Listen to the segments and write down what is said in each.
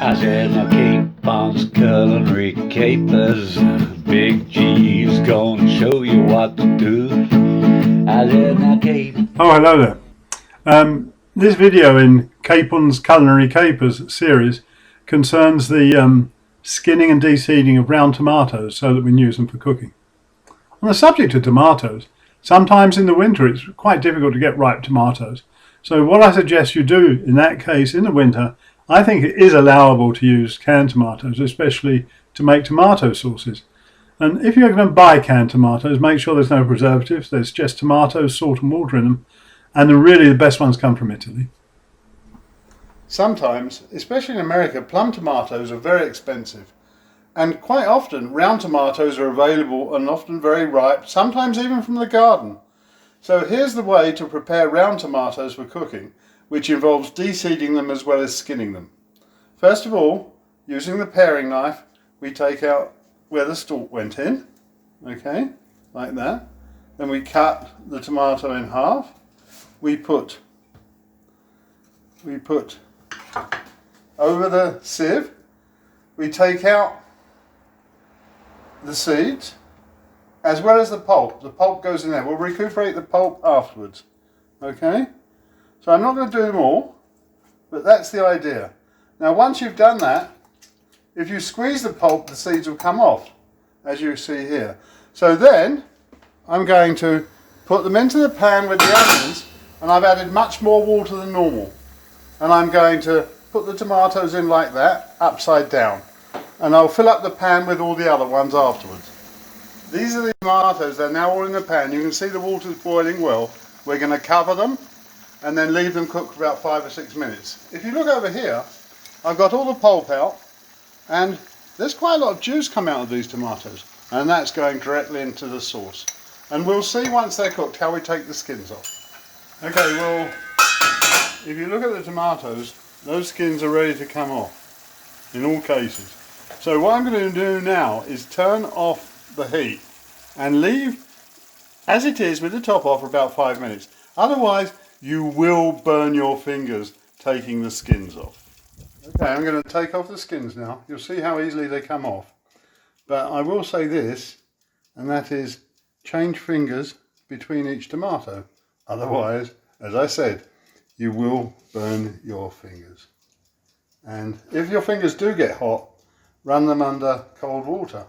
I said, now Capon's Culinary Capers, Big G's gonna show you what to do. I said, now Capon. Oh, hello there. This video in Capon's Culinary Capers series concerns the skinning and deseeding of round tomatoes so that we can use them for cooking. On the subject of tomatoes, sometimes in the winter it's quite difficult to get ripe tomatoes. So what I suggest you do in that case in the winter, I think it is allowable to use canned tomatoes, especially to make tomato sauces. And if you're going to buy canned tomatoes, make sure there's no preservatives. There's just tomatoes, salt and water in them. And really the best ones come from Italy. Sometimes, especially in America, plum tomatoes are very expensive. And quite often, round tomatoes are available and often very ripe, sometimes even from the garden. So here's the way to prepare round tomatoes for cooking, which involves deseeding them as well as skinning them. First of all, using the paring knife, we take out where the stalk went in, okay, like that. Then we cut the tomato in half. We put over the sieve, we take out the seeds as well as the pulp. The pulp goes in there. We'll recuperate the pulp afterwards, okay? So I'm not going to do them all, but that's the idea. Now once you've done that, if you squeeze the pulp, the seeds will come off, as you see here. So then I'm going to put them into the pan with the onions, and I've added much more water than normal. And I'm going to put the tomatoes in like that, upside down. And I'll fill up the pan with all the other ones afterwards. These are the tomatoes, they're now all in the pan. You can see the water's boiling well. We're going to cover them and then leave them cook for about 5 or 6 minutes. If you look over here, I've got all the pulp out and there's quite a lot of juice come out of these tomatoes, and that's going directly into the sauce. And we'll see once they're cooked how we take the skins off. Okay, well, if you look at the tomatoes, those skins are ready to come off in all cases. So what I'm going to do now is turn off the heat and leave as it is with the top off for about 5 minutes. Otherwise you will burn your fingers taking the skins off. Okay, I'm going to take off the skins now. You'll see how easily they come off. But I will say this, and that is change fingers between each tomato. Otherwise, as I said, you will burn your fingers. And if your fingers do get hot, run them under cold water.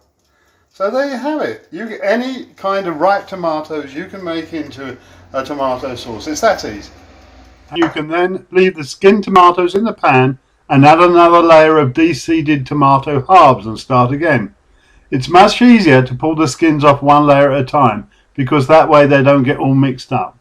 So there you have it. You get any kind of ripe tomatoes you can make into a tomato sauce. It's that easy. You can then leave the skinned tomatoes in the pan and add another layer of deseeded tomato halves and start again. It's much easier to pull the skins off one layer at a time because that way they don't get all mixed up.